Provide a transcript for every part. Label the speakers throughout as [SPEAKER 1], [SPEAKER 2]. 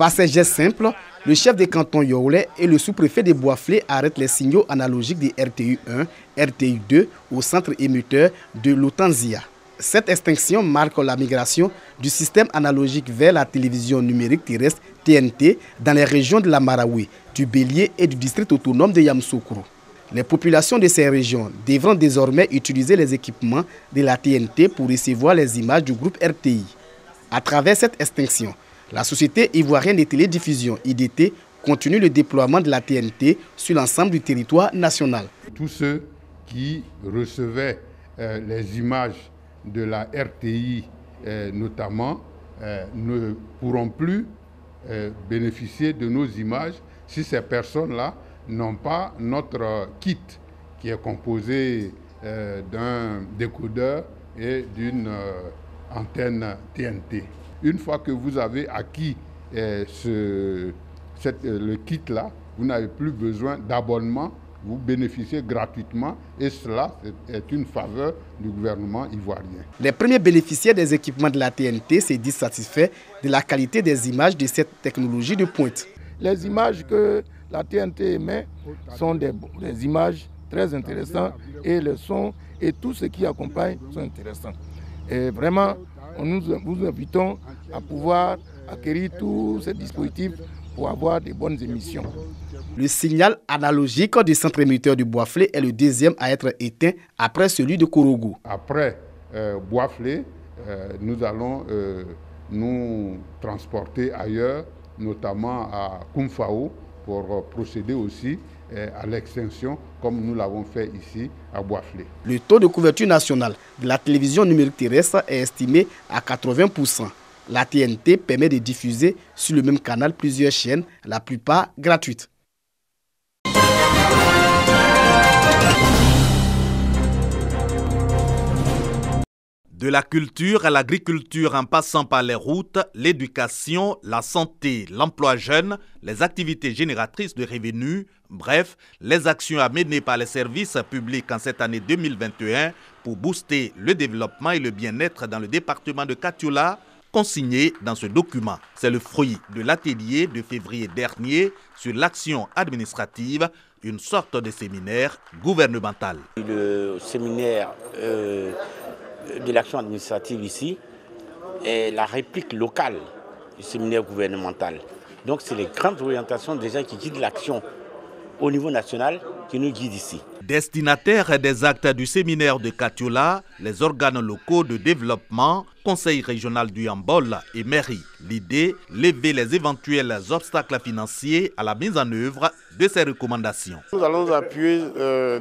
[SPEAKER 1] Par ces gestes simples, le chef des cantons Yaoulé et le sous-préfet des Bois-Flés arrêtent les signaux analogiques des RTU1, RTU2 au centre émetteur de l'Otanzia. Cette extinction marque la migration du système analogique vers la télévision numérique terrestre TNT dans les régions de la Marawi, du Bélier et du district autonome de Yamoussoukro. Les populations de ces régions devront désormais utiliser les équipements de la TNT pour recevoir les images du groupe RTI. À travers cette extinction, la Société ivoirienne de télédiffusion IDT continue le déploiement de la TNT sur l'ensemble du territoire national.
[SPEAKER 2] Tous ceux qui recevaient les images de la RTI notamment ne pourront plus bénéficier de nos images si ces personnes-là n'ont pas notre kit qui est composé d'un décodeur et d'une antenne TNT. Une fois que vous avez acquis le kit-là, vous n'avez plus besoin d'abonnement, vous bénéficiez gratuitement et cela est une faveur du gouvernement ivoirien.
[SPEAKER 1] Les premiers bénéficiaires des équipements de la TNT se disent satisfaits de la qualité des images de cette technologie de pointe.
[SPEAKER 3] Les images que la TNT émet sont des images très intéressantes et le son et tout ce qui accompagne sont intéressants. Et vraiment, nous vous invitons à pouvoir acquérir tous ces dispositifs pour avoir de bonnes émissions.
[SPEAKER 1] Le signal analogique du centre émetteur du Bois-Flés est le deuxième à être éteint après celui de Korogo.
[SPEAKER 2] Après Bois-Flés, nous allons nous transporter ailleurs, notamment à Koumfao, pour procéder aussi à l'extinction comme nous l'avons fait ici à Bois-Flés.
[SPEAKER 1] Le taux de couverture nationale de la télévision numérique terrestre est estimé à 80%. La TNT permet de diffuser sur le même canal plusieurs chaînes, la plupart gratuites.
[SPEAKER 4] De la culture à l'agriculture en passant par les routes, l'éducation, la santé, l'emploi jeune, les activités génératrices de revenus, bref, les actions à mener par les services publics en cette année 2021 pour booster le développement et le bien-être dans le département de Katioula, consigné dans ce document. C'est le fruit de l'atelier de février dernier sur l'action administrative, une sorte de séminaire gouvernemental.
[SPEAKER 5] Le séminaire de l'action administrative ici est la réplique locale du séminaire gouvernemental. Donc c'est les grandes orientations des gens qui guident l'action au niveau national qui nous guident ici.
[SPEAKER 4] Destinataires des actes du séminaire de Katioula, les organes locaux de développement, conseil régional du Yambol et mairie. L'idée, lever les éventuels obstacles financiers à la mise en œuvre de ces recommandations.
[SPEAKER 6] Nous allons nous appuyer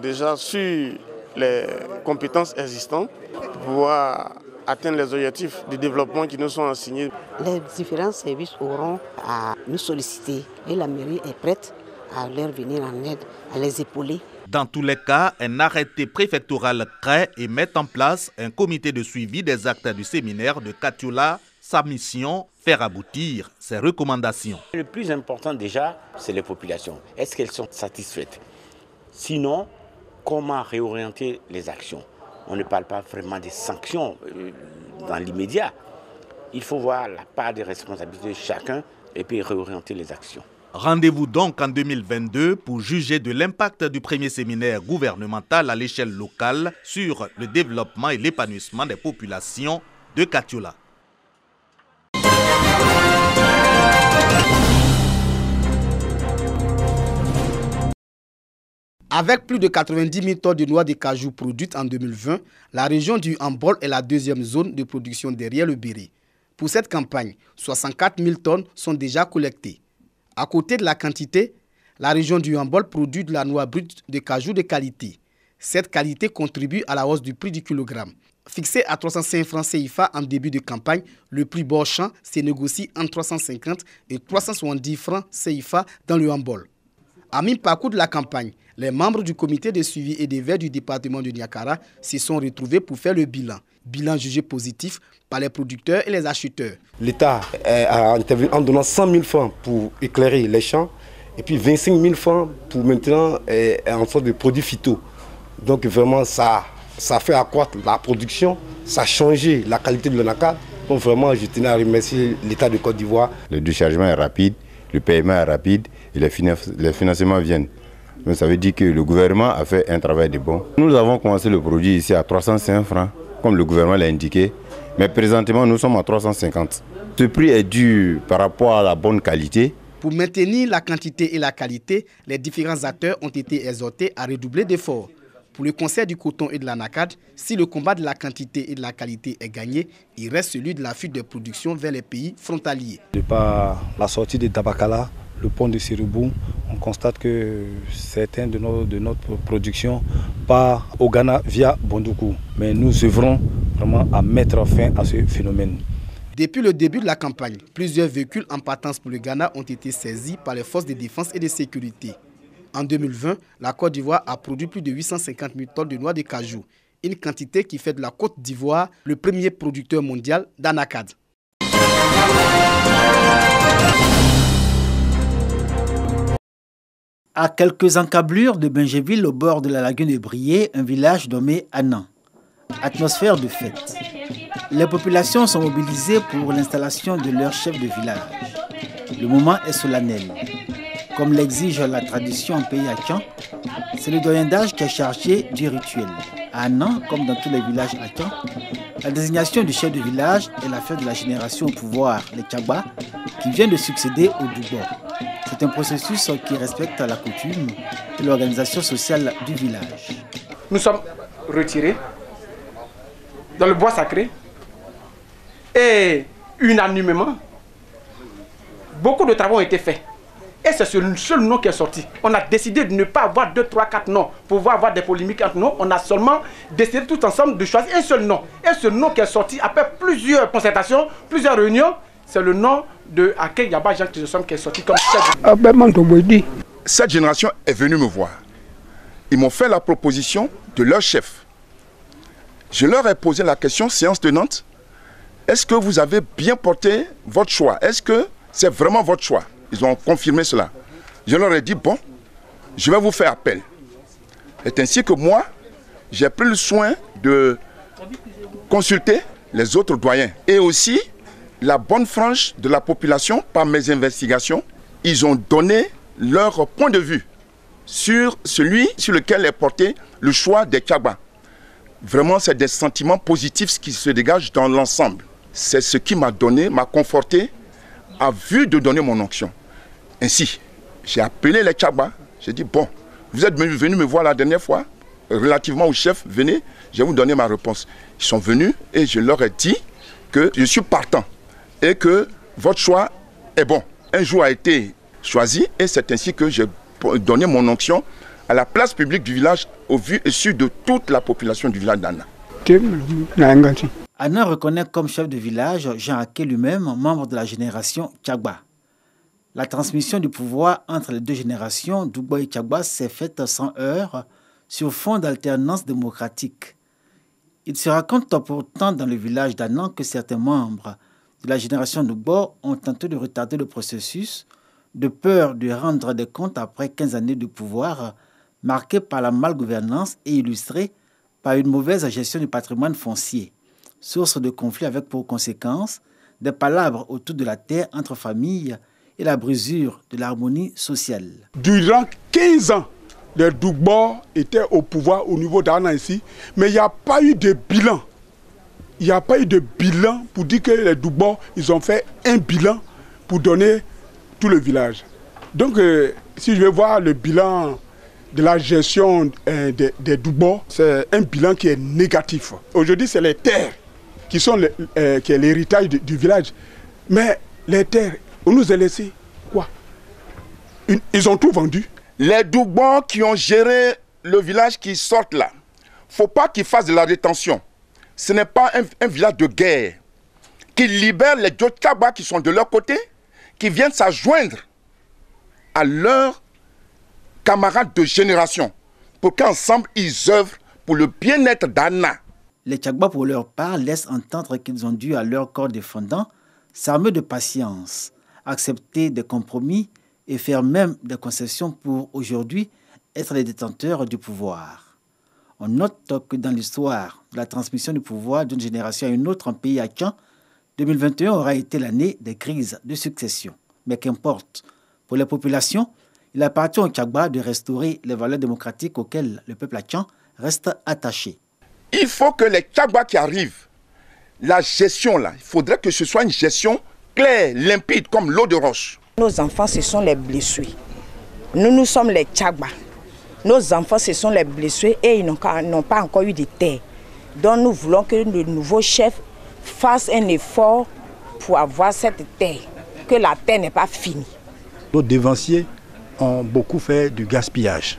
[SPEAKER 6] déjà sur les compétences existantes pour pouvoir atteindre les objectifs de développement qui nous sont assignés.
[SPEAKER 7] Les différents services auront à nous solliciter et la mairie est prête à leur venir en aide, à les épauler.
[SPEAKER 4] Dans tous les cas, un arrêté préfectoral crée et met en place un comité de suivi des actes du séminaire de Katioula. Sa mission, faire aboutir ces recommandations.
[SPEAKER 5] Le plus important déjà, c'est les populations. Est-ce qu'elles sont satisfaites? Sinon, comment réorienter les actions? On ne parle pas vraiment des sanctions dans l'immédiat. Il faut voir la part des responsabilités de chacun et puis réorienter les actions.
[SPEAKER 4] Rendez-vous donc en 2022 pour juger de l'impact du premier séminaire gouvernemental à l'échelle locale sur le développement et l'épanouissement des populations de Katioula.
[SPEAKER 1] Avec plus de 90 000 tonnes de noix de cajou produites en 2020, la région du Yambol est la deuxième zone de production derrière le Béri. Pour cette campagne, 64 000 tonnes sont déjà collectées. À côté de la quantité, la région du Yambol produit de la noix brute de cajou de qualité. Cette qualité contribue à la hausse du prix du kilogramme. Fixé à 305 francs CFA en début de campagne, le prix bord champ se négocie entre 350 et 370 francs CFA dans le Yambol. À mi-parcours de la campagne, les membres du comité de suivi et de veille du département de Niakara se sont retrouvés pour faire le bilan. Bilan jugé positif par les producteurs et les acheteurs.
[SPEAKER 8] L'État a intervenu en donnant 100 000 francs pour éclairer les champs et puis 25 000 francs pour maintenant en sorte de produits phyto. Donc vraiment ça fait accroître la production, ça a changé la qualité de l'onacade Donc vraiment, je tenais à remercier l'État de Côte d'Ivoire.
[SPEAKER 9] Le déchargement est rapide, le paiement est rapide et les financements viennent. Donc ça veut dire que le gouvernement a fait un travail de bon. Nous avons commencé le produit ici à 305 francs, comme le gouvernement l'a indiqué. Mais présentement, nous sommes à 350. Ce prix est dû par rapport à la bonne qualité.
[SPEAKER 1] Pour maintenir la quantité et la qualité, les différents acteurs ont été exhortés à redoubler d'efforts. Pour le concert du coton et de l'anacarde, si le combat de la quantité et de la qualité est gagné, il reste celui de la fuite de production vers les pays frontaliers.
[SPEAKER 10] De par la sortie de Dabakala, le pont de Siribou, on constate que certains de notre production partent au Ghana via Bondoukou. Mais nous œuvrons vraiment à mettre fin à ce phénomène.
[SPEAKER 1] Depuis le début de la campagne, plusieurs véhicules en partance pour le Ghana ont été saisis par les forces de défense et de sécurité. En 2020, la Côte d'Ivoire a produit plus de 850 000 tonnes de noix de cajou, une quantité qui fait de la Côte d'Ivoire le premier producteur mondial d'anacarde.
[SPEAKER 11] À quelques encablures de Benjéville, au bord de la lagune de Brié, un village nommé Anan. Atmosphère de fête. Les populations sont mobilisées pour l'installation de leur chef de village. Le moment est solennel. Comme l'exige la tradition en pays Akan, c'est le doyen d'âge qui est chargé du rituel. À Anan, comme dans tous les villages Akan, la désignation du chef de village est l'affaire de la génération au pouvoir, les Tchagba, qui vient de succéder au Doubo. C'est un processus qui respecte la coutume et l'organisation sociale du village.
[SPEAKER 12] Nous sommes retirés dans le bois sacré et unanimement, beaucoup de travaux ont été faits. Et c'est le seul nom qui est sorti. On a décidé de ne pas avoir 2, 3, 4 noms pour pouvoir avoir des polémiques entre nous. On a seulement décidé tout ensemble de choisir un seul nom. Et ce nom qui est sorti après plusieurs concertations, plusieurs réunions, c'est le nom de Akei Yaba Jean qui est sorti comme chef.
[SPEAKER 13] Cette génération est venue me voir. Ils m'ont fait la proposition de leur chef. Je leur ai posé la question, séance tenante, est-ce que vous avez bien porté votre choix? Est-ce que c'est vraiment votre choix? Ils ont confirmé cela. Je leur ai dit, bon, je vais vous faire appel. C'est ainsi que moi, j'ai pris le soin de consulter les autres doyens. Et aussi, la bonne frange de la population, par mes investigations, ils ont donné leur point de vue sur celui sur lequel est porté le choix des Tchagba. Vraiment, c'est des sentiments positifs qui se dégagent dans l'ensemble. C'est ce qui m'a donné, m'a conforté, à vue de donner mon onction. Ainsi, j'ai appelé les Tchagba, j'ai dit, bon, vous êtes venus me voir la dernière fois, relativement au chef, venez, je vais vous donner ma réponse. Ils sont venus et je leur ai dit que je suis partant et que votre choix est bon. Un jour a été choisi et c'est ainsi que j'ai donné mon onction à la place publique du village au vu et su de toute la population du village d'Anna.
[SPEAKER 11] Anna reconnaît comme chef de village Jean Aké lui-même, membre de la génération Tchagba. La transmission du pouvoir entre les deux générations, Doubo et Tchagba, s'est faite sans heurts sur fond d'alternance démocratique. Il se raconte pourtant dans le village d'Anan que certains membres de la génération Doubo ont tenté de retarder le processus de peur de rendre des comptes après 15 années de pouvoir marquées par la malgouvernance et illustrées par une mauvaise gestion du patrimoine foncier, source de conflits avec pour conséquence des palabres autour de la terre entre familles et la brisure de l'harmonie sociale.
[SPEAKER 14] Durant 15 ans, les Doubo étaient au pouvoir au niveau d'Anna ici, mais il n'y a pas eu de bilan. Il n'y a pas eu de bilan pour dire que les Doubo, ils ont fait un bilan pour donner tout le village. Donc, si je vais voir le bilan de la gestion des Doubo, c'est un bilan qui est négatif. Aujourd'hui, c'est les terres qui sont qui est l'héritage du village. Mais les terres, on nous a laissé quoi? Ils ont tout vendu.
[SPEAKER 13] Les Doubo qui ont géré le village qui sortent là, il ne faut pas qu'ils fassent de la rétention. Ce n'est pas un village de guerre. Qu'ils libèrent les Tchagba qui sont de leur côté, qui viennent s'adjoindre à leurs camarades de génération pour qu'ensemble ils œuvrent pour le bien-être d'Anna.
[SPEAKER 11] Les Tchagba, pour leur part, laissent entendre qu'ils ont dû à leur corps défendant s'armer de patience, accepter des compromis et faire même des concessions pour aujourd'hui être les détenteurs du pouvoir. On note que dans l'histoire de la transmission du pouvoir d'une génération à une autre en pays Akan, 2021 aura été l'année des crises de succession. Mais qu'importe, pour les populations, il appartient au Tchagba de restaurer les valeurs démocratiques auxquelles le peuple hatchan reste attaché.
[SPEAKER 13] Il faut que les Tchagba qui arrivent, la gestion là, il faudrait que ce soit une gestion claire, limpide, comme l'eau de roche.
[SPEAKER 15] Nos enfants, ce sont les blessés. Nous sommes les Tchagba. Nos enfants, ce sont les blessés et ils n'ont pas encore eu de terre. Donc nous voulons que le nouveau chef fasse un effort pour avoir cette terre, que la terre n'est pas finie.
[SPEAKER 10] Nos devanciers ont beaucoup fait du gaspillage.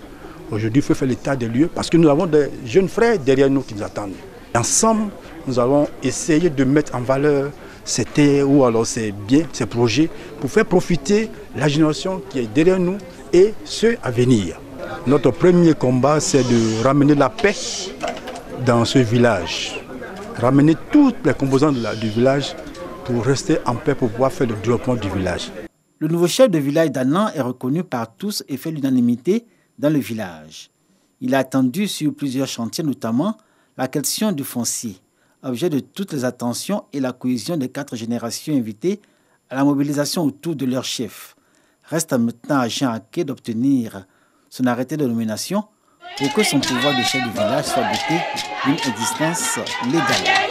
[SPEAKER 10] Aujourd'hui, il faut faire l'état des lieux parce que nous avons des jeunes frères derrière nous qui nous attendent. Ensemble, nous allons essayer de mettre en valeur ces terres ou alors ces biens, ces projets pour faire profiter la génération qui est derrière nous et ceux à venir. Notre premier combat, c'est de ramener la paix dans ce village. Ramener toutes les composantes du village pour rester en paix, pour pouvoir faire le développement du village.
[SPEAKER 11] Le nouveau chef de village d'Annan est reconnu par tous et fait l'unanimité dans le village. Il a attendu sur plusieurs chantiers, notamment la question du foncier, objet de toutes les attentions et la cohésion des 4 générations invitées à la mobilisation autour de leur chef. Reste maintenant à Jean Aké d'obtenir son arrêté de nomination pour que son pouvoir de chef du village soit doté d'une existence légale.